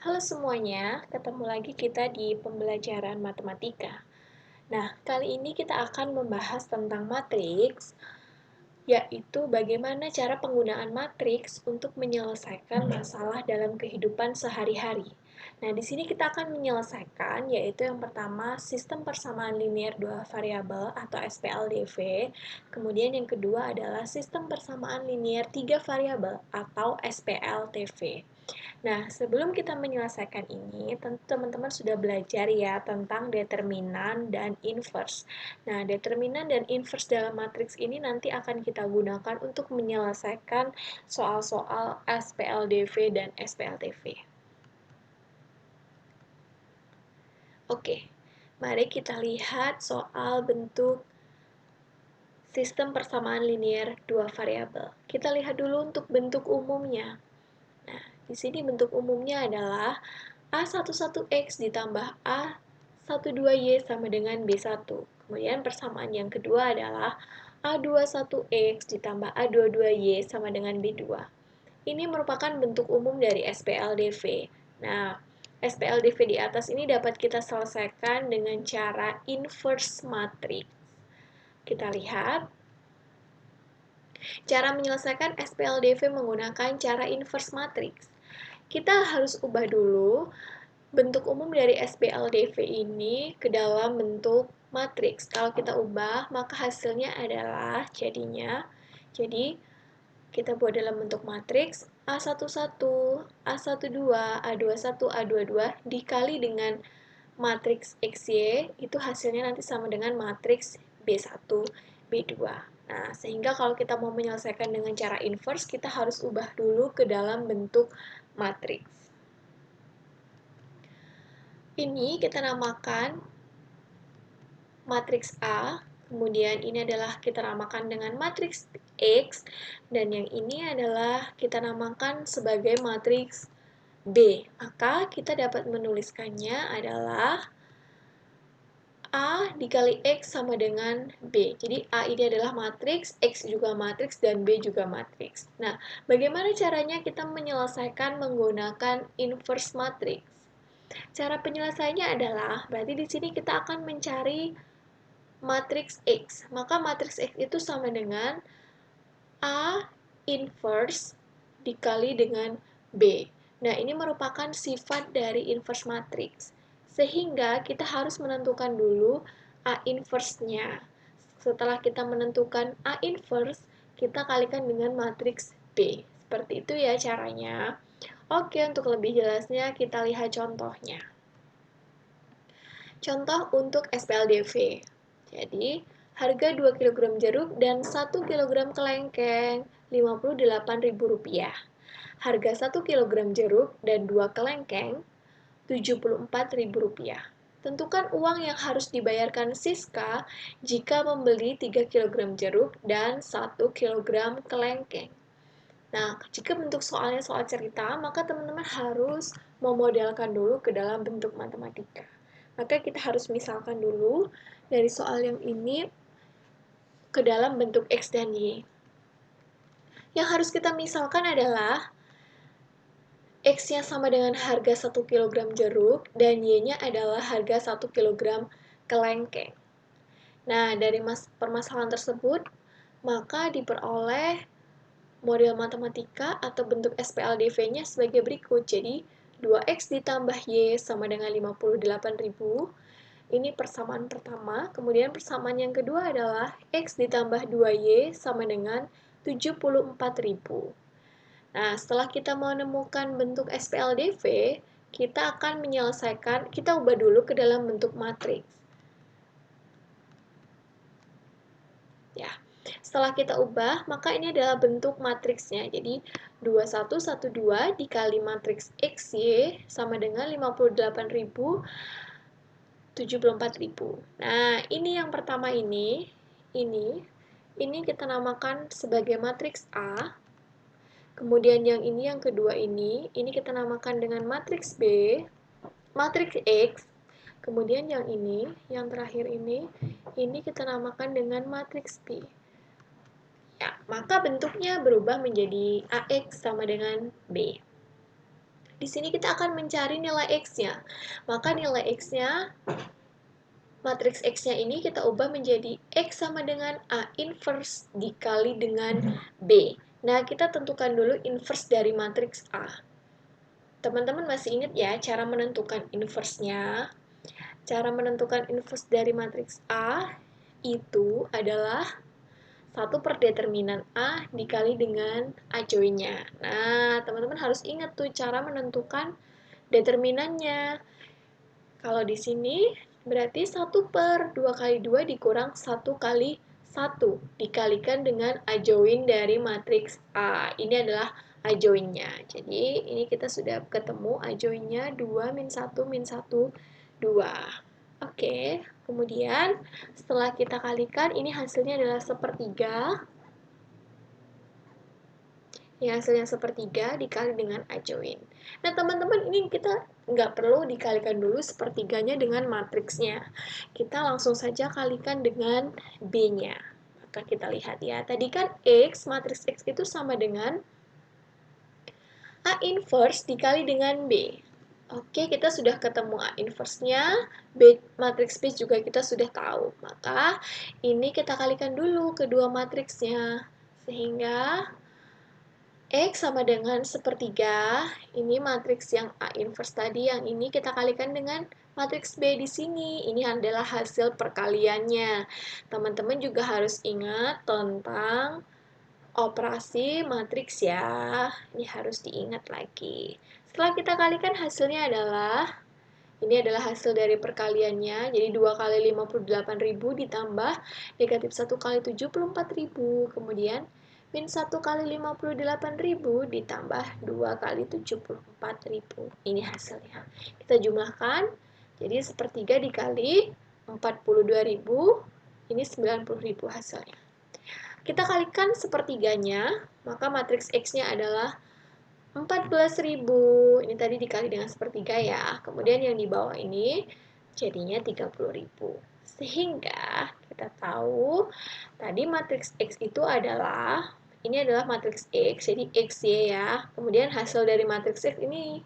Halo semuanya, ketemu lagi kita di pembelajaran matematika. Nah, kali ini kita akan membahas tentang matriks, yaitu bagaimana cara penggunaan matriks untuk menyelesaikan masalah dalam kehidupan sehari-hari. Nah, di sini kita akan menyelesaikan, yaitu yang pertama, sistem persamaan linear dua variabel atau SPLDV. Kemudian yang kedua adalah sistem persamaan linear tiga variabel atau SPLTV. Nah, sebelum kita menyelesaikan ini, tentu teman-teman sudah belajar ya tentang determinan dan inverse. Nah, determinan dan inverse dalam matriks ini nanti akan kita gunakan untuk menyelesaikan soal-soal SPLDV dan SPLTV. Oke, mari kita lihat soal bentuk sistem persamaan linear dua variabel. Kita lihat dulu untuk bentuk umumnya. Nah, di sini bentuk umumnya adalah A11X ditambah A12Y sama dengan B1. Kemudian persamaan yang kedua adalah A21X ditambah A22Y sama dengan B2. Ini merupakan bentuk umum dari SPLDV. Nah, SPLDV di atas ini dapat kita selesaikan dengan cara inverse matrix. Kita lihat. Cara menyelesaikan SPLDV menggunakan cara inverse matrix. Kita harus ubah dulu bentuk umum dari SPLDV ini ke dalam bentuk matriks. Kalau kita ubah, maka hasilnya adalah jadi kita buat dalam bentuk matriks A11, A12, A21, A22 dikali dengan matriks XY, itu hasilnya nanti sama dengan matriks B1, B2. Nah, sehingga kalau kita mau menyelesaikan dengan cara inverse, kita harus ubah dulu ke dalam bentuk matriks. Ini kita namakan matriks A, kemudian ini adalah kita namakan dengan matriks X, dan yang ini adalah kita namakan sebagai matriks B. Maka kita dapat menuliskannya adalah A dikali X sama dengan B. Jadi A ini adalah matriks, X juga matriks, dan B juga matriks. Nah, bagaimana caranya kita menyelesaikan menggunakan inverse matrix? Cara penyelesaiannya adalah, berarti di sini kita akan mencari matriks X. Maka matriks X itu sama dengan A inverse dikali dengan B. Nah, ini merupakan sifat dari inverse matrix. Sehingga kita harus menentukan dulu A inverse-nya. Setelah kita menentukan A inverse, kita kalikan dengan matriks B. Seperti itu ya caranya. Oke, untuk lebih jelasnya kita lihat contohnya. Contoh untuk SPLDV. Jadi, harga 2 kg jeruk dan 1 kg kelengkeng Rp58.000. Harga 1 kg jeruk dan 2 kelengkeng Rp74.000. Tentukan uang yang harus dibayarkan Siska jika membeli 3 kg jeruk dan 1 kg kelengkeng. Nah, jika bentuk soalnya soal cerita, maka teman-teman harus memodelkan dulu ke dalam bentuk matematika. Maka kita harus misalkan dulu dari soal yang ini ke dalam bentuk X dan Y. Yang harus kita misalkan adalah X-nya sama dengan harga 1 kg jeruk dan Y-nya adalah harga 1 kg kelengkeng. Nah, dari permasalahan tersebut, maka diperoleh model matematika atau bentuk SPLDV-nya sebagai berikut. Jadi, 2X ditambah Y sama dengan 58.000. Ini persamaan pertama. Kemudian persamaan yang kedua adalah X ditambah 2Y sama dengan 74.000. Nah, setelah kita menemukan bentuk SPLDV, kita akan menyelesaikan, kita ubah dulu ke dalam bentuk matriks. Ya, setelah kita ubah, maka ini adalah bentuk matriksnya. Jadi, 2112 dikali matriks XY sama dengan 58.000, 74.000. Nah, ini yang pertama ini kita namakan sebagai matriks A. Kemudian yang ini, yang kedua ini kita namakan dengan matriks B, matriks X. Kemudian yang ini, yang terakhir ini kita namakan dengan matriks B. Ya, maka bentuknya berubah menjadi AX sama dengan B. di sini kita akan mencari nilai X-nya. Maka nilai X-nya, matriks X-nya ini kita ubah menjadi X sama dengan A inverse dikali dengan B. Nah, kita tentukan dulu inverse dari matriks A. Teman-teman masih ingat ya cara menentukan inverse-nya? Cara menentukan inverse dari matriks A itu adalah 1 per determinan A dikali dengan A join-nya. Nah, teman-teman harus ingat tuh cara menentukan determinannya. Kalau di sini berarti 1 per 2 kali 2 dikurang 1 kali 1 dikalikan dengan A join dari matriks A. Ini adalah A join-nya. Jadi, ini kita sudah ketemu A join-nya 2 min 1 min 1, 2. Oke, kemudian setelah kita kalikan, ini hasilnya adalah sepertiga. Yang hasilnya sepertiga dikali dengan A join. Nah, teman-teman, ini kita nggak perlu dikalikan dulu sepertiganya dengan matriksnya. Kita langsung saja kalikan dengan B-nya. Maka kita lihat ya, tadi kan X, matriks X itu sama dengan A inverse dikali dengan B. Oke, kita sudah ketemu A inverse-nya, matriks B juga kita sudah tahu. Maka, ini kita kalikan dulu kedua matriksnya. Sehingga, X sama dengan sepertiga, ini matriks yang A inverse tadi, yang ini kita kalikan dengan matriks B di sini. Ini adalah hasil perkaliannya. Teman-teman juga harus ingat tentang operasi matriks ya. Ini harus diingat lagi. Setelah kita kalikan hasilnya adalah, ini adalah hasil dari perkaliannya, jadi 2 kali 58.000 ditambah negatif 1 kali 74.000, kemudian min 1 kali 58.000 ditambah 2 kali 74.000. Ini hasilnya. Kita jumlahkan, jadi sepertiga dikali 42.000, ini 90.000 hasilnya. Kita kalikan sepertiganya, maka matriks X-nya adalah 14.000. Ini tadi dikali dengan sepertiga ya. Kemudian yang di bawah ini jadinya 30.000. Sehingga kita tahu tadi matriks X itu adalah, ini adalah matriks X, jadi XY ya. Kemudian hasil dari matriks X ini,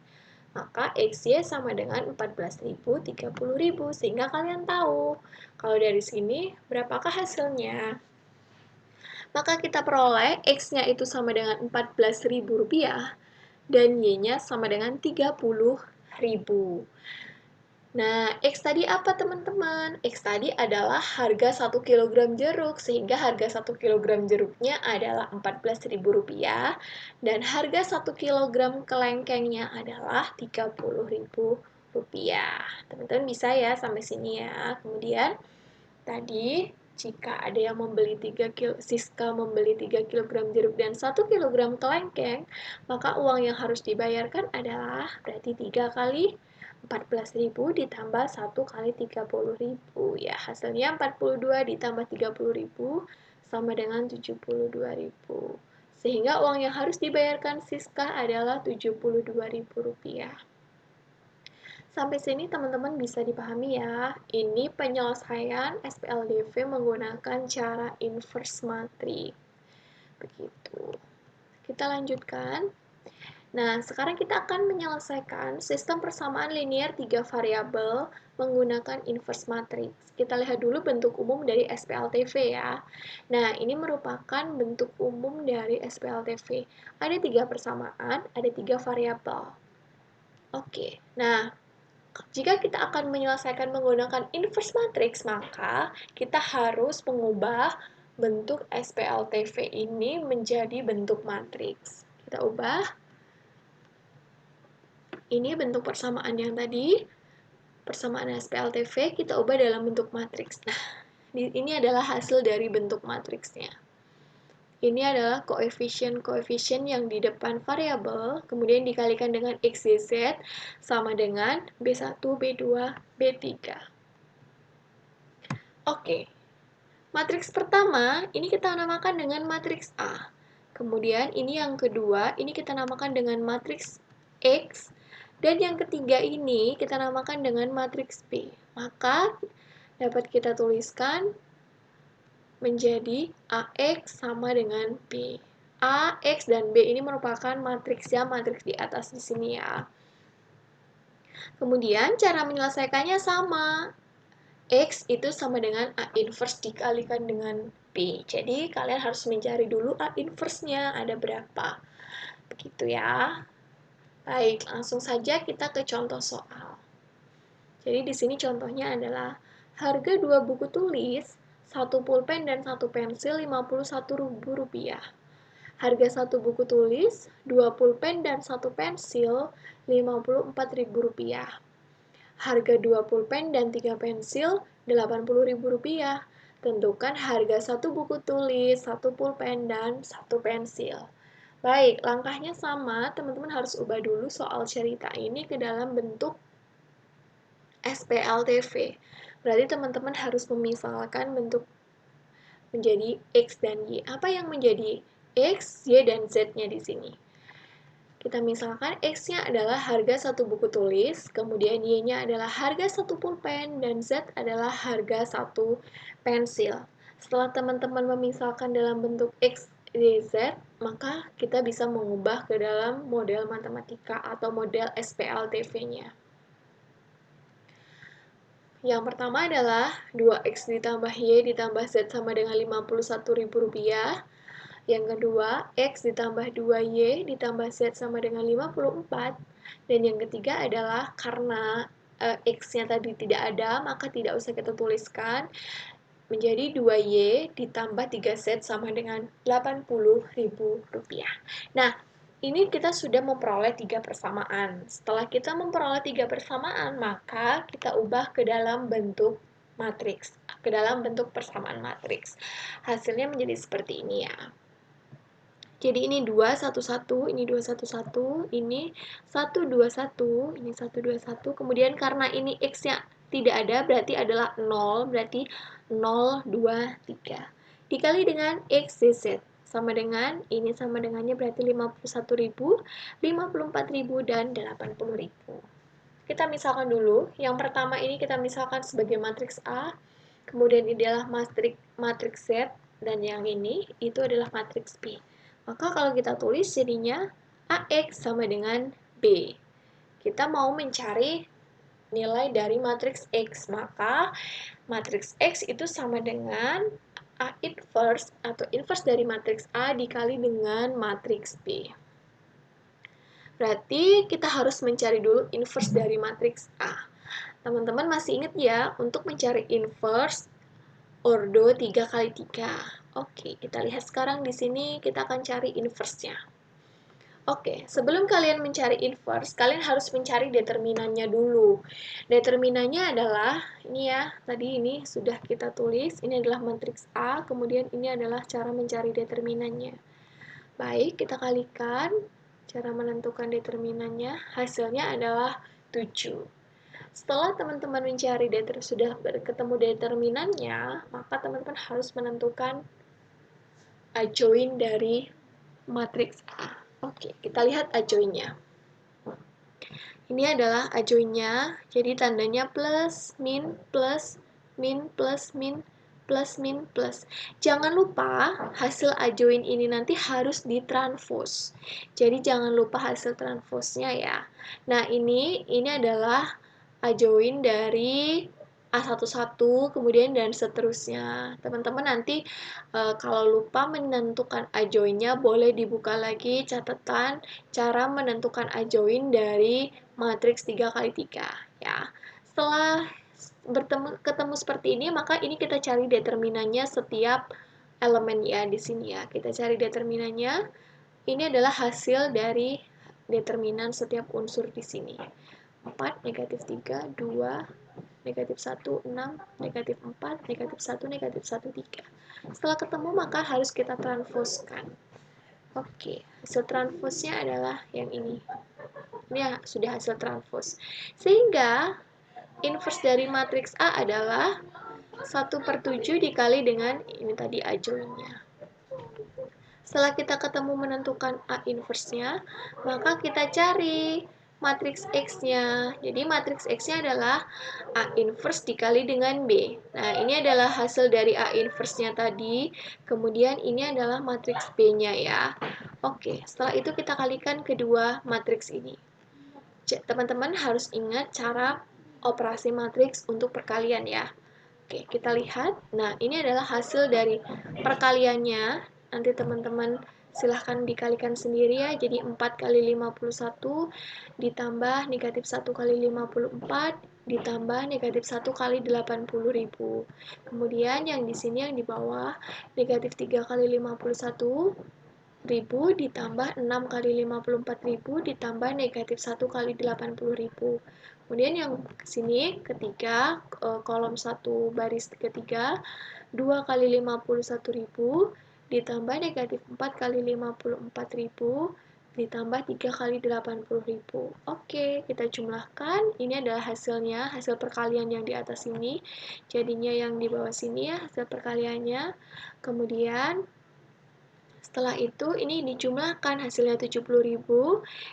maka XY sama dengan 14.000, 30.000. Sehingga kalian tahu, kalau dari sini berapakah hasilnya? Maka kita peroleh X-nya itu sama dengan Rp14.000 dan Y-nya sama dengan 30.000. Nah, X tadi apa teman-teman? X tadi adalah harga 1 kg jeruk, sehingga harga 1 kg jeruknya adalah Rp14.000 dan harga 1 kg kelengkengnya adalah Rp30.000. Teman-teman bisa ya sampai sini ya. Kemudian tadi jika ada yang membeli 3 kg, Siska membeli 3 kg jeruk dan 1 kg kelengkeng, maka uang yang harus dibayarkan adalah berarti 3 kali 14.000 ditambah 1 kali 30.000 ya. Hasilnya 42 ditambah 30.000 sama dengan 72.000. Sehingga uang yang harus dibayarkan Siska adalah Rp72.000. Sampai sini teman-teman bisa dipahami ya. Ini penyelesaian SPLDV menggunakan cara inverse matrix. Begitu. Kita lanjutkan. Nah, sekarang kita akan menyelesaikan sistem persamaan linear 3 variabel menggunakan inverse matrix. Kita lihat dulu bentuk umum dari SPLTV ya. Nah, ini merupakan bentuk umum dari SPLTV. Ada 3 persamaan, ada 3 variabel. Oke, nah jika kita akan menyelesaikan menggunakan inverse matrix, maka kita harus mengubah bentuk SPLTV ini menjadi bentuk matriks. Kita ubah. Ini bentuk persamaan yang tadi, persamaan SPLTV, kita ubah dalam bentuk matriks. Nah, ini adalah hasil dari bentuk matriksnya. Ini adalah koefisien-koefisien yang di depan variabel, kemudian dikalikan dengan X, Y, Z, sama dengan B1, B2, B3. Oke, matriks pertama, ini kita namakan dengan matriks A. Kemudian ini yang kedua, ini kita namakan dengan matriks X. Dan yang ketiga ini kita namakan dengan matriks B. Maka dapat kita tuliskan menjadi AX sama dengan B. A, X, dan B ini merupakan matriks ya, matriks di atas di sini ya. Kemudian cara menyelesaikannya sama. X itu sama dengan A inverse dikalikan dengan B. Jadi kalian harus mencari dulu A inverse-nya ada berapa. Begitu ya. Baik, langsung saja kita ke contoh soal. Jadi di sini contohnya adalah harga 2 buku tulis, 1 pulpen dan 1 pensil Rp51.000. Harga 1 buku tulis, 2 pulpen dan 1 pensil Rp54.000. Harga 2 pulpen dan 3 pensil Rp80.000. Tentukan harga 1 buku tulis, 1 pulpen, dan 1 pensil. Baik, langkahnya sama, teman-teman harus ubah dulu soal cerita ini ke dalam bentuk SPLTV. Berarti teman-teman harus memisalkan bentuk menjadi X dan Y. Apa yang menjadi X, Y, dan Z-nya di sini? Kita misalkan X-nya adalah harga 1 buku tulis, kemudian Y-nya adalah harga 1 pulpen, dan Z adalah harga 1 pensil. Setelah teman-teman memisalkan dalam bentuk X, Y, Z, maka kita bisa mengubah ke dalam model matematika atau model SPLTV-nya. Yang pertama adalah 2X ditambah Y ditambah Z sama dengan Rp51.000. Yang kedua, X ditambah 2Y ditambah Z sama dengan 54. Dan yang ketiga adalah karena X-nya tadi tidak ada, maka tidak usah kita tuliskan. Menjadi 2Y ditambah 3Z sama dengan Rp80.000. Nah, ini kita sudah memperoleh 3 persamaan. Setelah kita memperoleh 3 persamaan, maka kita ubah ke dalam bentuk matriks, ke dalam bentuk persamaan matriks. Hasilnya menjadi seperti ini ya. Jadi ini 2, 1, 1, ini 2, 1, 1, ini 1, 2, 1, ini 1, 2, 1. Kemudian karena ini X-nya tidak ada, berarti adalah 0, berarti 0, 2, 3. Dikali dengan X, Z, sama dengan, ini sama dengannya berarti 51.000, 54.000, dan 80.000. Kita misalkan dulu, yang pertama ini kita misalkan sebagai matriks A, kemudian ini adalah matriks Z, dan yang ini itu adalah matriks B. Maka kalau kita tulis jadinya AX sama dengan B. Kita mau mencari nilai dari matriks X, maka matriks X itu sama dengan A inverse atau inverse dari matriks A dikali dengan matriks B. Berarti kita harus mencari dulu inverse dari matriks A. Teman-teman masih ingat ya, untuk mencari inverse ordo 3 kali 3. Oke, kita lihat sekarang di sini kita akan cari inverse-nya. Oke, sebelum kalian mencari inverse, kalian harus mencari determinannya dulu. Determinannya adalah, ini ya, tadi ini sudah kita tulis, ini adalah matriks A, kemudian ini adalah cara mencari determinannya. Baik, kita kalikan, cara menentukan determinannya, hasilnya adalah 7. Setelah teman-teman mencari sudah ketemu determinannya, maka teman-teman harus menentukan adjoint dari matriks A. Oke, kita lihat adjoint-nya. Ini adalah adjoint-nya, jadi tandanya plus, min, plus, min, plus, min, plus, min, plus. Jangan lupa hasil adjoint ini nanti harus ditranspos. Jadi jangan lupa hasil transposnya ya. Nah, ini adalah adjoint dari A11, kemudian dan seterusnya. Teman-teman nanti kalau lupa menentukan adjoint-nya, boleh dibuka lagi catatan cara menentukan adjoint dari matriks 3 kali 3 ya. Setelah ketemu seperti ini, maka ini kita cari determinannya setiap elemen ya di sini ya. Kita cari determinannya. Ini adalah hasil dari determinan setiap unsur di sini. 4, negatif 3, 2, negatif 1, 6, negatif 4, negatif 1, negatif 1, 3. Setelah ketemu, maka harus kita transposkan. Oke, hasil transposnya adalah yang ini. Ini ya, sudah hasil transpos. Sehingga, inverse dari matriks A adalah 1/7 dikali dengan ini tadi adjoint-nya. Setelah kita ketemu menentukan A inverse-nya, maka kita cari matriks X-nya. Jadi matriks X-nya adalah A inverse dikali dengan B. Nah, ini adalah hasil dari A inverse-nya tadi. Kemudian ini adalah matriks B-nya ya. Oke, setelah itu kita kalikan kedua matriks ini. teman-teman harus ingat cara operasi matriks untuk perkalian ya. Oke, kita lihat. Nah, ini adalah hasil dari perkaliannya. Nanti teman-teman silahkan dikalikan sendiri ya. Jadi 4 kali 51 ditambah negatif 1 kali 54 ditambah negatif 1 kali 80.000. Kemudian yang di sini yang di bawah negatif 3 kali 51 ribu ditambah 6 kali 54.000 ditambah negatif 1 kali 80.000. Kemudian yang sini ketiga, kolom 1 baris ketiga, 2 kali 51.000 ditambah negatif 4 kali 54.000 ditambah 3 kali 80.000. Oke, kita jumlahkan. Ini adalah hasilnya, hasil perkalian yang di atas ini. Jadinya yang di bawah sini ya, hasil perkaliannya. Kemudian setelah itu, ini dijumlahkan hasilnya 70.000,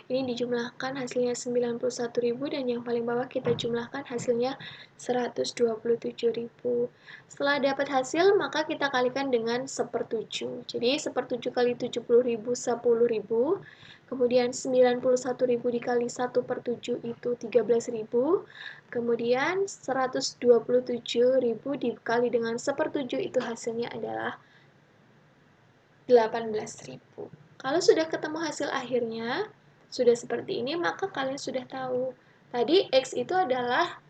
ini dijumlahkan hasilnya 91.000, dan yang paling bawah kita jumlahkan hasilnya 127.000. Setelah dapat hasil, maka kita kalikan dengan 1/7. Jadi, 1/7 kali 70.000, 10.000. Kemudian 91.000 dikali 1/7 itu 13.000. Kemudian 127.000 dikali dengan 1/7 itu hasilnya adalah 18.000. Kalau sudah ketemu hasil akhirnya, sudah seperti ini, maka kalian sudah tahu. Tadi X itu adalah,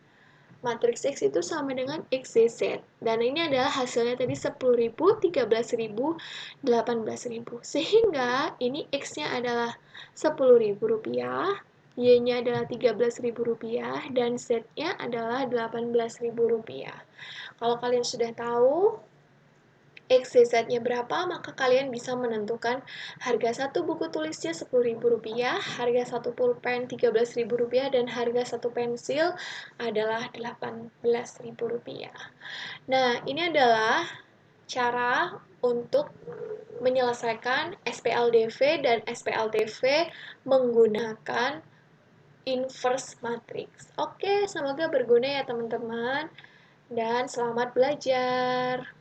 matriks X itu sama dengan XYZ. Dan ini adalah hasilnya tadi 10.000, 13.000, 18.000. Sehingga ini X-nya adalah Rp10.000, Y-nya adalah Rp13.000, dan Z-nya adalah Rp18.000. Kalau kalian sudah tahu X, Z-nya berapa, maka kalian bisa menentukan harga satu buku tulisnya Rp10.000, harga satu pulpen Rp13.000, dan harga satu pensil adalah Rp18.000. Nah, ini adalah cara untuk menyelesaikan SPLDV dan SPLTV menggunakan inverse matrix. Oke, semoga berguna ya teman-teman, dan selamat belajar.